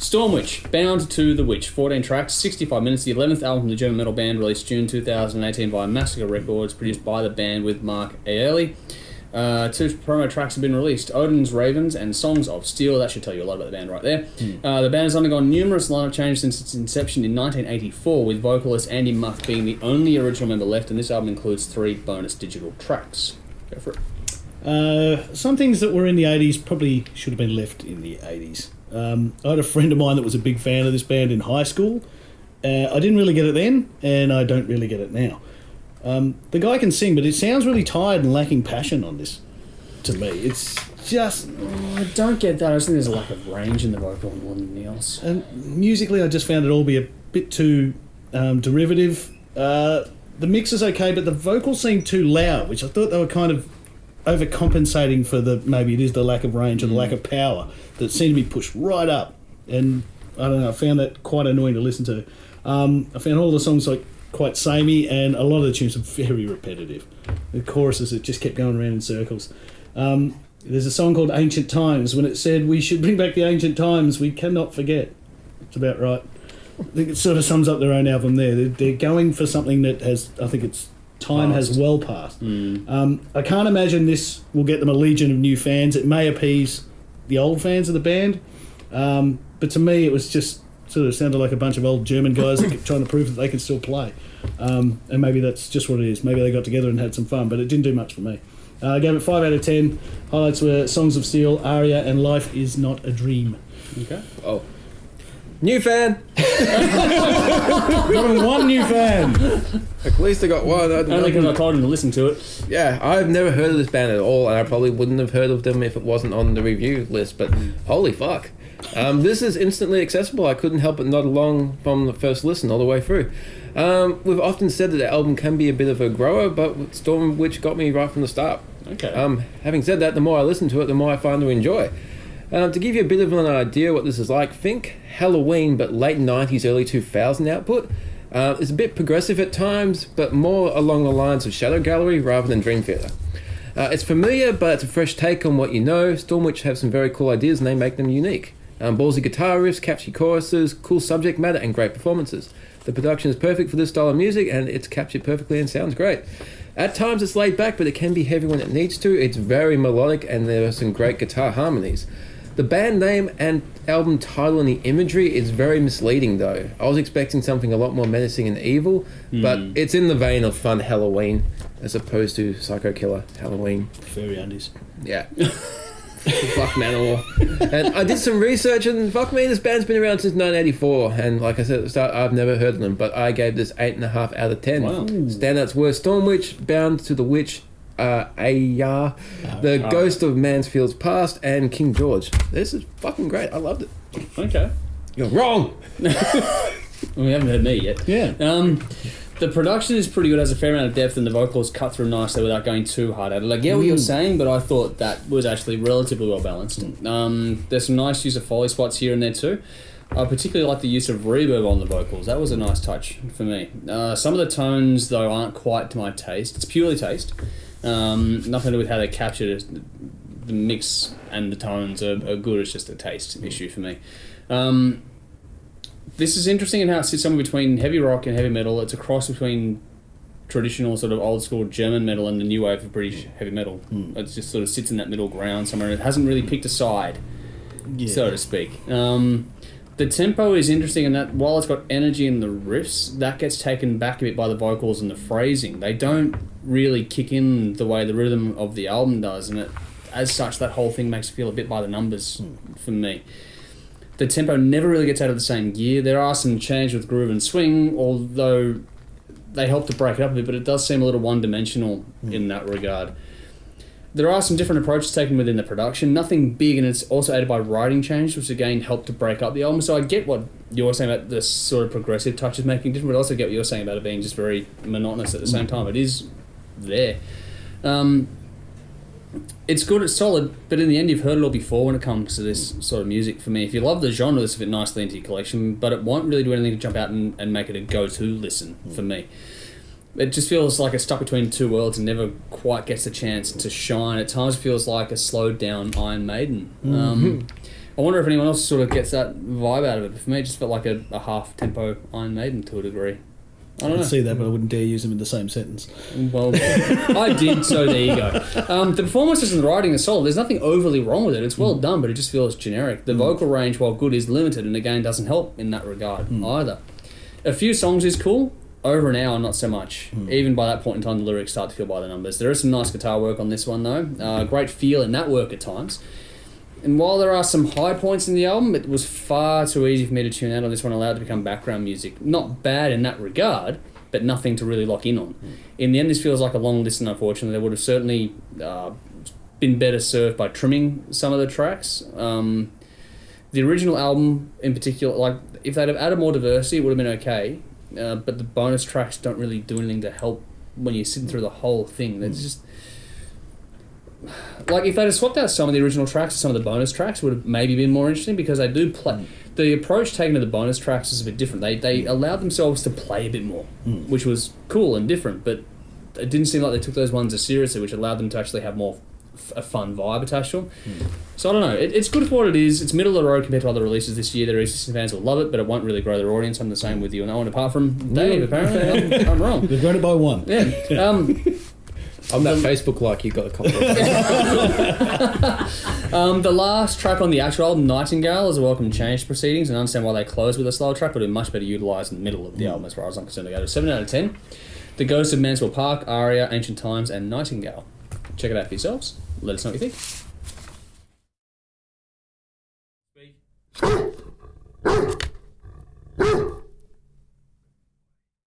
Stormwitch, Bound to the Witch, 14 tracks, 65 minutes, the 11th album from the German metal band, released June 2018 by Massacre Records, produced by the band with Mark Airley. 2 promo tracks have been released, Odin's Ravens and Songs of Steel. That should tell you a lot about the band right there. The band has undergone numerous lineup changes since its inception in 1984, with vocalist Andy Muck being the only original member left, and this album includes 3 bonus digital tracks. Go for it. Some things that were in the 80s probably should have been left in the 80s. I had a friend of mine that was a big fan of this band in high school. I didn't really get it then, and I don't really get it now. The guy can sing, but it sounds really tired and lacking passion on this, to me. It's just... I don't get that. I just think there's a lack of range in the vocal more than anything else. And musically, I just found it all be a bit too derivative. The mix is okay, but the vocals seem too loud, which I thought they were kind of overcompensating for maybe it is the lack of range or the lack of power that seemed to be pushed right up. And I don't know, I found that quite annoying to listen to. I found all the songs quite samey, and a lot of the tunes are very repetitive. The choruses that just kept going around in circles. There's a song called Ancient Times. When it said we should bring back the ancient times, we cannot forget. It's about right. I think it sort of sums up their own album there. They're going for something that has, I think it's time has well passed. I can't imagine this will get them a legion of new fans. It may appease the old fans of the band, but to me it was just sort of sounded like a bunch of old German guys that kept trying to prove that they can still play. And maybe that's just what it is. Maybe they got together and had some fun, but it didn't do much for me. I gave it 5 out of 10. Highlights were Songs of Steel, Arya, and Life Is Not a Dream. Okay. Oh. New fan! Got him one new fan! At least I got one. Only because I told him to listen to it. Yeah, I've never heard of this band at all, and I probably wouldn't have heard of them if it wasn't on the review list, but holy fuck. This is instantly accessible. I couldn't help but nod along from the first listen all the way through. We've often said that the album can be a bit of a grower, but Stormwitch got me right from the start. Okay. Having said that, the more I listen to it, the more I find to enjoy. To give you a bit of an idea what this is like, think Halloween, but late 90s, early 2000 output. It's a bit progressive at times, but more along the lines of Shadow Gallery rather than Dream Theater. It's familiar, but it's a fresh take on what you know. Stormwitch have some very cool ideas, and they make them unique. Ballsy guitar riffs, catchy choruses, cool subject matter, and great performances. The production is perfect for this style of music, and it's captured perfectly and sounds great. At times it's laid back, but it can be heavy when it needs to. It's very melodic, and there are some great guitar harmonies. The band name and album title and the imagery is very misleading, though. I was expecting something a lot more menacing and evil, but it's in the vein of fun Halloween as opposed to Psycho Killer Halloween. Furry undies. Yeah. Fuck Manowar. And I did some research, and fuck me, this band's been around since 1984, and like I said at the start, I've never heard of them, but I gave this 8.5 out of 10. Wow. Standouts were Stormwitch, Bound to the Witch, Arya, the Ghost of Mansfield's Past, and King George. This is fucking great. I loved it. Okay. You're wrong. We haven't heard me yet. Yeah. The production is pretty good, has a fair amount of depth, and the vocals cut through nicely without going too hard at it. I get what you're saying, but I thought that was actually relatively well balanced. There's some nice use of Foley spots here and there too. I particularly like the use of reverb on the vocals. That was a nice touch for me. Some of the tones, though, aren't quite to my taste. It's purely taste. Nothing to do with how they captured it. The mix and the tones are good. It's just a taste issue for me. This is interesting in how it sits somewhere between heavy rock and heavy metal. It's a cross between traditional sort of old school German metal and the new wave of British heavy metal. It just sort of sits in that middle ground somewhere. It hasn't really picked a side, so to speak. The tempo is interesting in that while it's got energy in the riffs, that gets taken back a bit by the vocals and the phrasing. They don't really kick in the way the rhythm of the album does, and as such, that whole thing makes it feel a bit by the numbers for me. The tempo never really gets out of the same gear. There are some changes with groove and swing, although they help to break it up a bit, but it does seem a little one-dimensional in that regard. There are some different approaches taken within the production, nothing big, and it's also aided by writing change, which again helped to break up the album. So I get what you're saying about the sort of progressive touches making different, but I also get what you're saying about it being just very monotonous at the same time. It is there. It's good, it's solid, but in the end you've heard it all before when it comes to this sort of music for me. If you love the genre, this will fit nicely into your collection, but it won't really do anything to jump out and make it a go-to listen for me. It just feels like it's stuck between two worlds and never quite gets a chance to shine. At times it feels like a slowed down Iron Maiden. I wonder if anyone else sort of gets that vibe out of it. But for me, it just felt like a half-tempo Iron Maiden to a degree. I don't know. See that, but I wouldn't dare use them in the same sentence. Well, I did, so there you go. The performances and the writing are solid. There's nothing overly wrong with it. It's well done, but it just feels generic. The vocal range, while good, is limited, and again, doesn't help in that regard either. A few songs is cool. Over an hour, not so much. Even by that point in time, the lyrics start to feel by the numbers. There is some nice guitar work on this one, though. Great feel in that work at times. And while there are some high points in the album, it was far too easy for me to tune out on this one, allowed to become background music. Not bad in that regard, but nothing to really lock in on. In the end, this feels like a long listen, unfortunately. They would have certainly been better served by trimming some of the tracks. The original album, in particular, like if they'd have added more diversity, it would have been okay. But the bonus tracks don't really do anything to help when you're sitting through the whole thing. It's just... Like, if they'd have swapped out some of the original tracks, some of the bonus tracks would have maybe been more interesting, because they do play... The approach taken to the bonus tracks is a bit different. They allowed themselves to play a bit more, which was cool and different, but it didn't seem like they took those ones as seriously, which allowed them to actually have more a fun vibe attached to them. So I don't know. It's good for what it is. It's middle of the road compared to other releases this year. Their existing fans will love it, but it won't really grow their audience. I'm the same with you and Owen, apart from Dave, apparently. I'm wrong. They've grown it by one. Yeah. On that Facebook like, you got a couple of the last track on the actual album, Nightingale, is a welcome change to proceedings, and I understand why they closed with a slower track, but it would be much better utilised in the middle of the album as far as I'm concerned. I go to 7 out of 10. The Ghost of Mansfield Park, Arya, Ancient Times, and Nightingale. Check it out for yourselves. Let us know what you think.